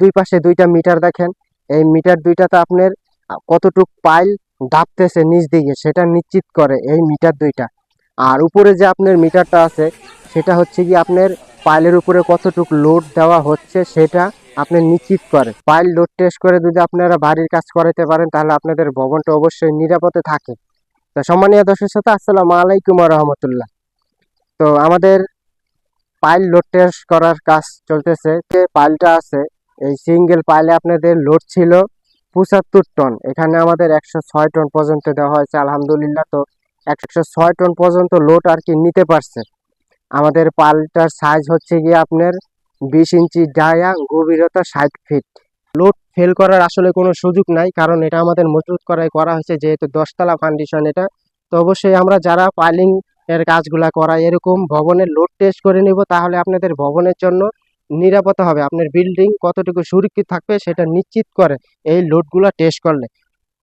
দুই পাশে দুইটা মিটার দেখেন, এই মিটার দুইটাতে আপনার কতটুক পাইল ডাবতেছে নিচ দিকে সেটা নিশ্চিত করে এই মিটার দুইটা। আর উপরে যে আপনার মিটারটা আছে সেটা হচ্ছে কি আপনার পাইলের উপরে কতটুক লোড দেওয়া হচ্ছে সেটা আপনি নিশ্চিত করে। পাইল লোড টেস্ট করে যদি আপনারা বাড়ির কাজ করাতে পারেন তাহলে আপনাদের ভবনটা অবশ্যই নিরাপদে থাকে। তো সম্মানীয় দর্শক শ্রোতা, আসসালামু আলাইকুম ওয়া রাহমাতুল্লাহ। তো আমাদের পাইল লোড টেস্ট করার কাজ চলতেছে। যে পাইলটা আছে এই সিঙ্গেল পাইলে আপনাদের লোড ছিল 75 টন, এখানে আমাদের 106 টন পর্যন্ত দেওয়া হয়েছে আলহামদুলিল্লাহ। তো 106 টন পর্যন্ত লোড আর কি নিতে পারছে। আমাদের পাইলটার সাইজ হচ্ছে গিয়ে আপনার 20 ইঞ্চি ডায়া, গভীরতা 60 ফিট। লোড ফেল করার আসলে কোনো সুযোগ নাই, কারণ এটা আমাদের মজবুত করা হয়েছে, যেহেতু 10তলা ফাউন্ডেশন এটা। তো অবশ্যই আমরা যারা পাইলিং এর কাজগুলা করা এরকম ভবনের লোড টেস্ট করে নিব, তাহলে আপনাদের ভবনের জন্য নিরাপত্তা হবে। আপনার বিল্ডিং কতটুকু সুরক্ষিত থাকবে সেটা নিশ্চিত করে এই লোডগুলো টেস্ট করলে।